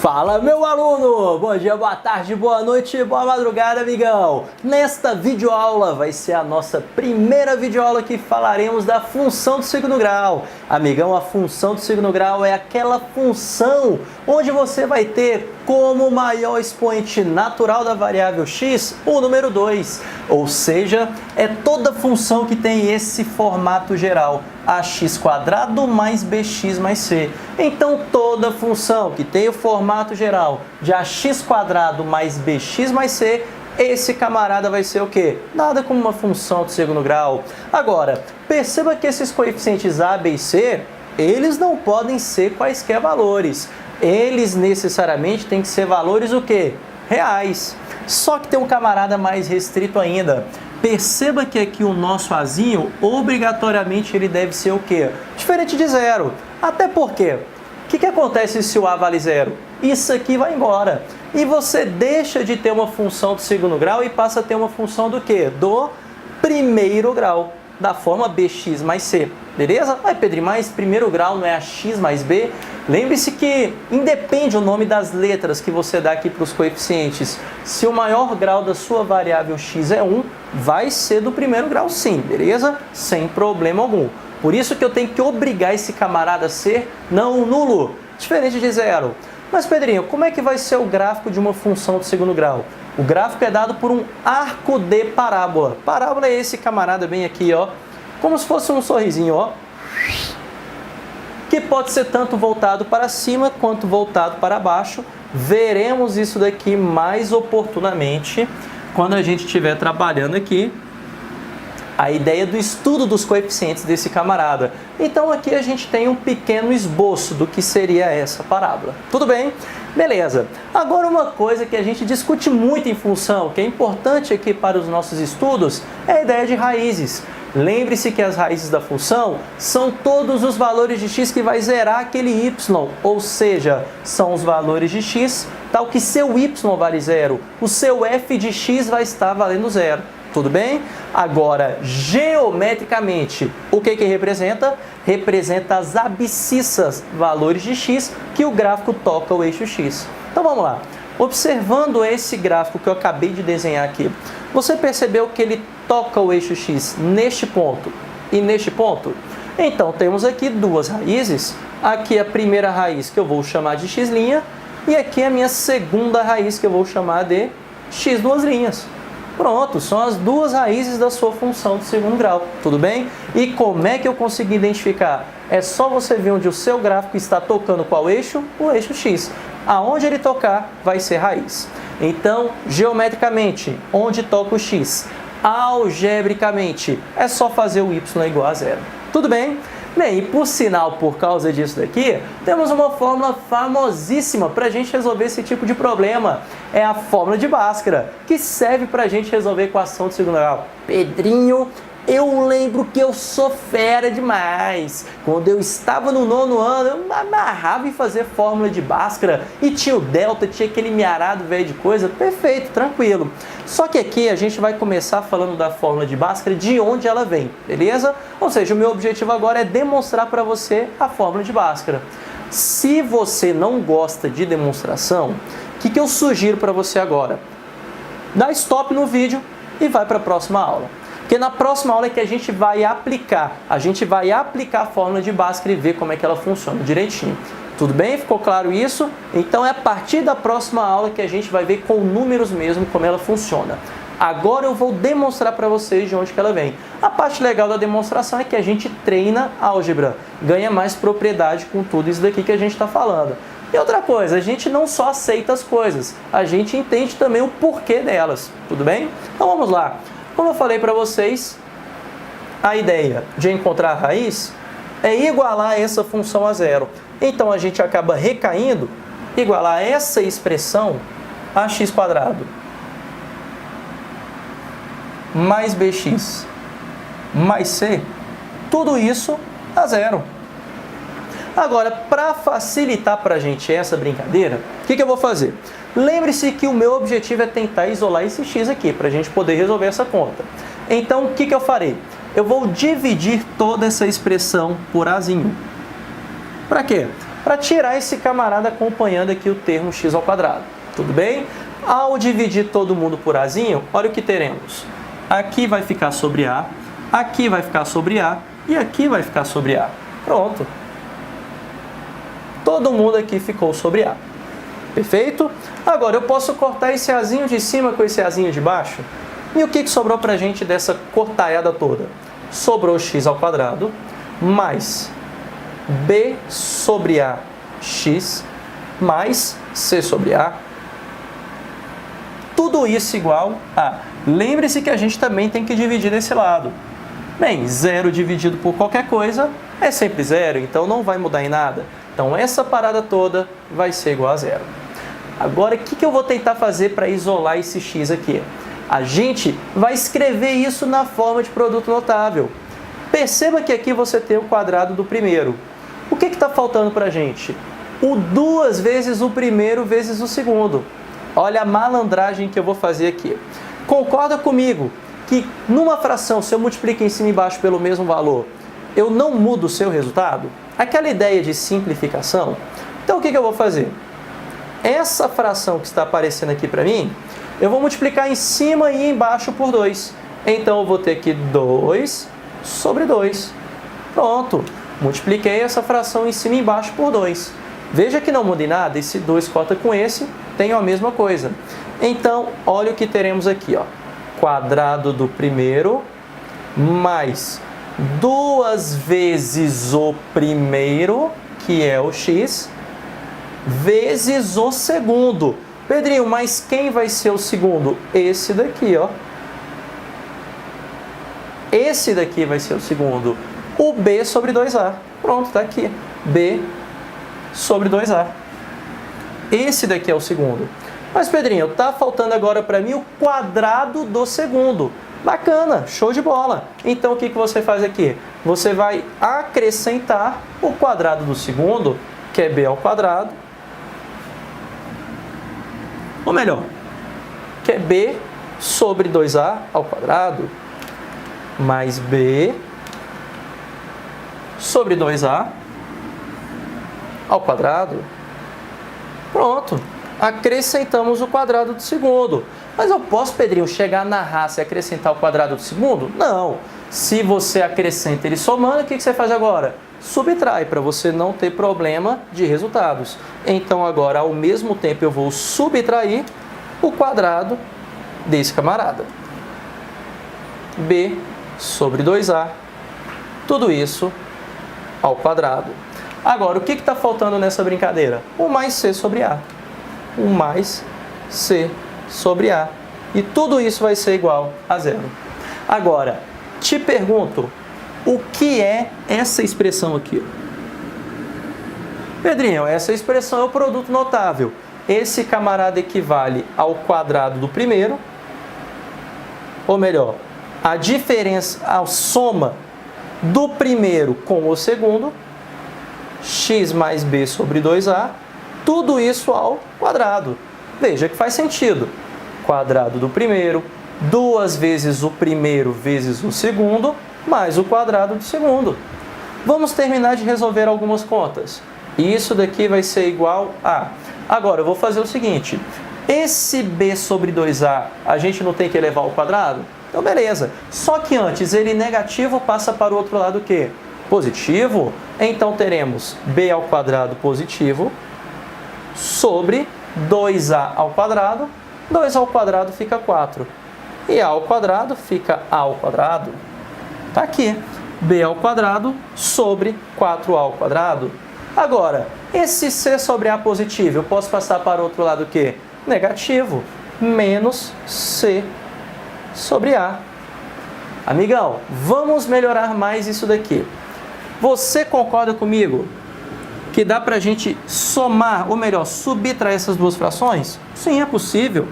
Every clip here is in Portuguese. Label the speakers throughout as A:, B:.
A: Fala, meu aluno! Bom dia, boa tarde, boa noite, boa madrugada, amigão! Nesta videoaula vai ser a nossa primeira videoaula que falaremos da função do segundo grau. Amigão, a função do segundo grau é aquela função onde você vai ter como maior expoente natural da variável x o número 2. Ou seja, é toda função que tem esse formato geral, ax² mais bx mais c. Então, toda função que tem o formato geral de ax² mais bx mais c, esse camarada vai ser o quê? Nada como uma função do segundo grau. Agora, perceba que esses coeficientes a, b e c, eles não podem ser quaisquer valores. Eles necessariamente têm que ser valores o quê? Reais. Só que tem um camarada mais restrito ainda. Perceba que aqui o nosso azinho, obrigatoriamente, ele deve ser o quê? Diferente de zero. Até porque, o que acontece se o a vale zero? Isso aqui vai embora. E você deixa de ter uma função do segundo grau e passa a ter uma função do quê? Do primeiro grau, da forma bx mais c. Beleza? Ai, Pedro, mas primeiro grau não é ax mais b? Lembre-se que independe o nome das letras que você dá aqui para os coeficientes. Se o maior grau da sua variável x é 1, vai ser do primeiro grau sim, beleza? Sem problema algum. Por isso que eu tenho que obrigar esse camarada a ser não nulo, diferente de zero. Mas, Pedrinho, como é que vai ser o gráfico de uma função do segundo grau? O gráfico é dado por um arco de parábola. Parábola é esse camarada bem aqui, ó, como se fosse um sorrisinho, ó, que pode ser tanto voltado para cima quanto voltado para baixo. Veremos isso daqui mais oportunamente quando a gente estiver trabalhando aqui a ideia do estudo dos coeficientes desse camarada. Então aqui a gente tem um pequeno esboço do que seria essa parábola. Tudo bem? Beleza. Agora uma coisa que a gente discute muito em função, que é importante aqui para os nossos estudos, é a ideia de raízes. Lembre-se que as raízes da função são todos os valores de x que vai zerar aquele y, ou seja, são os valores de x, tal que seu y vale zero, o seu f de x vai estar valendo zero. Tudo bem? Agora, geometricamente, o que representa? Representa as abscissas, valores de x, que o gráfico toca o eixo x. Então vamos lá. Observando esse gráfico que eu acabei de desenhar aqui, você percebeu que ele toca o eixo x neste ponto e neste ponto? Então, temos aqui duas raízes. Aqui a primeira raiz que eu vou chamar de x' e aqui a minha segunda raiz que eu vou chamar de x duas linhas. Pronto, são as duas raízes da sua função do segundo grau, tudo bem? E como é que eu consegui identificar? É só você ver onde o seu gráfico está tocando qual eixo? O eixo x. Aonde ele tocar, vai ser raiz. Então, geometricamente, onde toca o x? Algebricamente, é só fazer o y igual a zero. Tudo bem? Bem, e por sinal, por causa disso daqui, temos uma fórmula famosíssima para a gente resolver esse tipo de problema. É a fórmula de Bhaskara, que serve para a gente resolver a equação de segundo grau. Pedrinho, eu lembro que eu sou fera demais. Quando eu estava no 9º ano, eu me amarrava em fazer fórmula de Bhaskara. E tinha o delta, tinha aquele miarado velho de coisa. Perfeito, tranquilo. Só que aqui a gente vai começar falando da fórmula de Bhaskara, de onde ela vem, beleza? Ou seja, o meu objetivo agora é demonstrar para você a fórmula de Bhaskara. Se você não gosta de demonstração, o que eu sugiro para você agora? Dá stop no vídeo e vai para a próxima aula. Porque na próxima aula é que a gente vai aplicar a fórmula de Bhaskara e ver como é que ela funciona direitinho. Tudo bem? Ficou claro isso? Então é a partir da próxima aula que a gente vai ver com números mesmo como ela funciona. Agora eu vou demonstrar para vocês de onde que ela vem. A parte legal da demonstração é que a gente treina álgebra, ganha mais propriedade com tudo isso daqui que a gente está falando. E outra coisa, a gente não só aceita as coisas, a gente entende também o porquê delas. Tudo bem? Então vamos lá. Como eu falei para vocês, a ideia de encontrar a raiz é igualar essa função a zero. Então a gente acaba recaindo, igualar essa expressão a x² mais bx mais c, tudo isso a zero. Agora, para facilitar para a gente essa brincadeira, o que eu vou fazer? Lembre-se que o meu objetivo é tentar isolar esse x aqui, para a gente poder resolver essa conta. Então, o que eu farei? Eu vou dividir toda essa expressão por azinho. Para quê? para tirar esse camarada acompanhando aqui o termo x ao quadrado. Tudo bem? Ao dividir todo mundo por azinho, olha o que teremos. Aqui vai ficar sobre A, aqui vai ficar sobre A e aqui vai ficar sobre A. Pronto. Todo mundo aqui ficou sobre A. Perfeito? Agora, eu posso cortar esse azinho de cima com esse azinho de baixo? E o que sobrou para a gente dessa cortaiada toda? Sobrou x ao quadrado mais b sobre a x mais c sobre a. Tudo isso igual a... Lembre-se que a gente também tem que dividir desse lado. Bem, 0 dividido por qualquer coisa é sempre 0, então não vai mudar em nada. Então essa parada toda vai ser igual a 0. Agora, o que eu vou tentar fazer para isolar esse x aqui? A gente vai escrever isso na forma de produto notável. Perceba que aqui você tem o quadrado do primeiro. O que está faltando para a gente? O 2 vezes o primeiro vezes o segundo. Olha a malandragem que eu vou fazer aqui. Concorda comigo que numa fração, se eu multiplico em cima e embaixo pelo mesmo valor, eu não mudo o seu resultado? Aquela ideia de simplificação. Então o que eu vou fazer? Essa fração que está aparecendo aqui para mim, eu vou multiplicar em cima e embaixo por 2. Então eu vou ter aqui 2 sobre 2. Pronto. Multipliquei essa fração em cima e embaixo por 2. Veja que não muda em nada. Esse 2 corta com esse, tem a mesma coisa. Então, olha o que teremos aqui, ó. Quadrado do primeiro mais 2 vezes o primeiro, que é o x, vezes o segundo. Pedrinho, mas quem vai ser o segundo? Esse daqui, ó. Esse daqui vai ser o segundo. O b sobre 2a. Pronto, tá aqui. b sobre 2a. Esse daqui é o segundo. Mas, Pedrinho, tá faltando agora para mim o quadrado do segundo. Bacana, show de bola. Então, o que você faz aqui? Você vai acrescentar o quadrado do segundo, que é b ao quadrado. Ou melhor, que é b sobre 2a ao quadrado, mais b sobre 2a ao quadrado. Pronto. Acrescentamos o quadrado do segundo. Mas eu posso, Pedrinho, chegar na raça e acrescentar o quadrado do segundo? Não. Se você acrescenta ele somando, o que você faz agora? Subtrai, para você não ter problema de resultados. Então, agora, ao mesmo tempo, eu vou subtrair o quadrado desse camarada. B sobre 2A. Tudo isso ao quadrado. Agora, o que está faltando nessa brincadeira? O mais C sobre A. O mais C sobre A. E tudo isso vai ser igual a 0. Agora, te pergunto, o que é essa expressão aqui? Pedrinho, essa expressão é o produto notável. Esse camarada equivale ao quadrado do primeiro, ou melhor, a diferença, a soma do primeiro com o segundo, x mais b sobre 2a, tudo isso ao quadrado. Veja que faz sentido. Quadrado do primeiro, 2 vezes o primeiro vezes o segundo, mais o quadrado do segundo. Vamos terminar de resolver algumas contas. Isso daqui vai ser igual a... Agora, eu vou fazer o seguinte. Esse b sobre 2a, a gente não tem que elevar ao quadrado? Então, beleza. Só que antes, ele negativo passa para o outro lado o quê? Positivo. Então, teremos b ao quadrado positivo sobre 2a ao quadrado. 2 ao quadrado fica 4. E a ao quadrado fica a ao quadrado. Está aqui. B ao quadrado sobre 4a ao quadrado. Agora, esse c sobre a positivo, eu posso passar para o outro lado o quê? Negativo. Menos c sobre a. Amigão, vamos melhorar mais isso daqui. Você concorda comigo que dá para a gente somar, ou melhor, subtrair essas duas frações? Sim, é possível.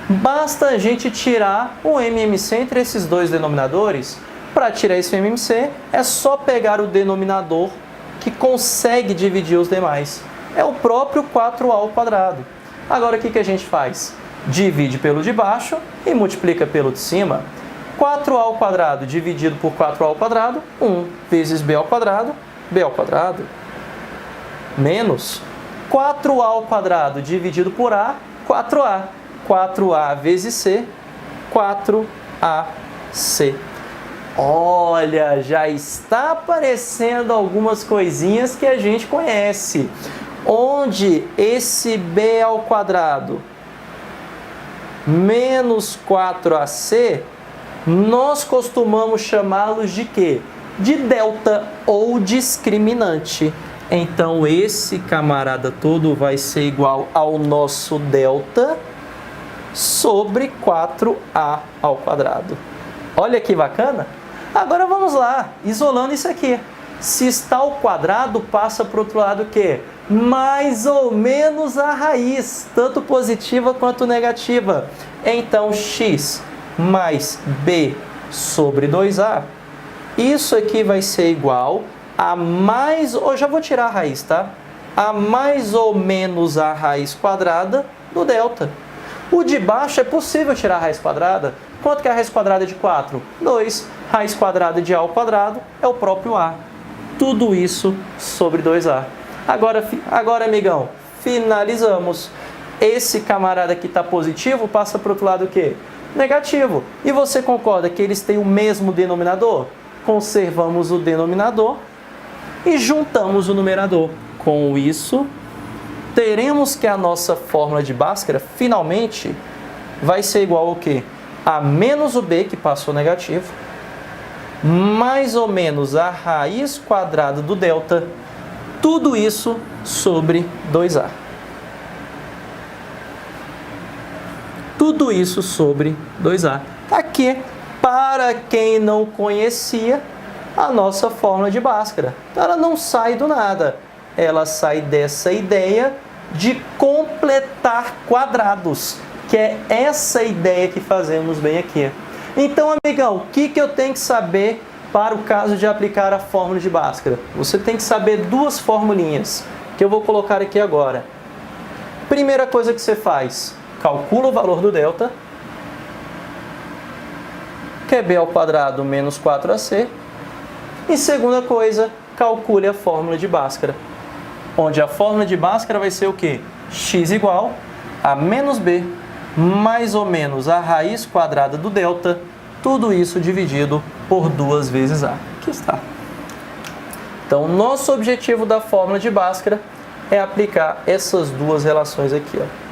A: Basta a gente tirar o MMC entre esses dois denominadores. Para tirar esse MMC, é só pegar o denominador que consegue dividir os demais. É o próprio 4a ao quadrado. Agora, o que a gente faz? Divide pelo de baixo e multiplica pelo de cima. 4a ao quadrado dividido por 4a ao quadrado, 1 vezes b ao quadrado, b ao quadrado. menos 4A ao quadrado dividido por A, 4A. 4A vezes C, 4AC. Olha, já está aparecendo algumas coisinhas que a gente conhece. Onde esse B ao quadrado menos 4AC, nós costumamos chamá-los de quê? De delta ou discriminante. Então, esse camarada todo vai ser igual ao nosso delta sobre 4A ao quadrado. Olha que bacana! Agora vamos lá, isolando isso aqui. Se está ao quadrado, passa para o outro lado o quê? Mais ou menos a raiz, tanto positiva quanto negativa. Então, x mais b sobre 2a, isso aqui vai ser igual a mais... Eu já vou tirar a raiz, tá? A mais ou menos a raiz quadrada do delta. O de baixo é possível tirar a raiz quadrada. Quanto que é a raiz quadrada de 4? 2. Raiz quadrada de a ao quadrado é o próprio a. Tudo isso sobre 2a. Agora, amigão, finalizamos. Esse camarada que está positivo passa para o outro lado o quê? Negativo. E você concorda que eles têm o mesmo denominador? Conservamos o denominador e juntamos o numerador. Com isso, teremos que a nossa fórmula de Bhaskara, finalmente, vai ser igual ao quê? A menos o b, que passou negativo, mais ou menos a raiz quadrada do delta, tudo isso sobre 2a. Tudo isso sobre 2a. Aqui, para quem não conhecia, a nossa fórmula de Bhaskara. Ela não sai do nada. Ela sai dessa ideia de completar quadrados, que é essa ideia que fazemos bem aqui. Então, amigão, o que eu tenho que saber para o caso de aplicar a fórmula de Bhaskara? Você tem que saber duas formulinhas, que eu vou colocar aqui agora. Primeira coisa que você faz, calcula o valor do delta, que é b ao quadrado menos 4ac. E segunda coisa, calcule a fórmula de Bhaskara, onde a fórmula de Bhaskara vai ser o quê? X igual a menos b mais ou menos a raiz quadrada do delta, tudo isso dividido por 2 vezes a. Aqui está. Então, nosso objetivo da fórmula de Bhaskara é aplicar essas duas relações aqui, ó.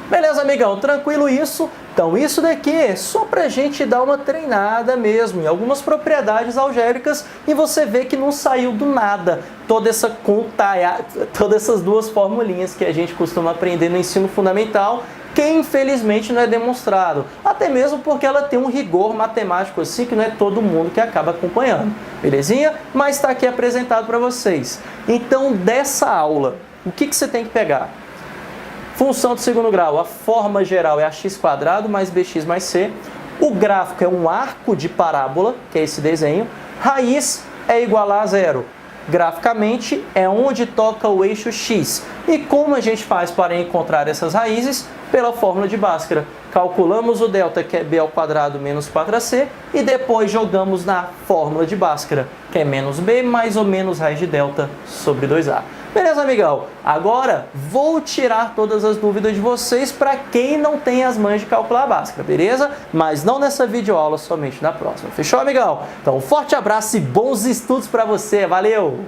A: Beleza, amigão? Tranquilo isso? Então, isso daqui é só para a gente dar uma treinada mesmo em algumas propriedades algébricas e você vê que não saiu do nada toda essa conta, todas essas duas formulinhas que a gente costuma aprender no ensino fundamental, que infelizmente não é demonstrado. Até mesmo porque ela tem um rigor matemático assim que não é todo mundo que acaba acompanhando. Belezinha? Mas está aqui apresentado para vocês. Então, dessa aula, o que você tem que pegar? Função do segundo grau, a forma geral é ax² mais bx mais c. O gráfico é um arco de parábola, que é esse desenho. Raiz é igual a zero. Graficamente é onde toca o eixo x. E como a gente faz para encontrar essas raízes? Pela fórmula de Bhaskara. Calculamos o delta, que é b ao quadrado menos 4ac, e depois jogamos na fórmula de Bhaskara, que é menos b mais ou menos raiz de delta sobre 2a. Beleza, amigão? Agora vou tirar todas as dúvidas de vocês para quem não tem as manhas de calcular a Bhaskara, beleza? Mas não nessa videoaula, somente na próxima. Fechou, amigão? Então, um forte abraço e bons estudos para você. Valeu!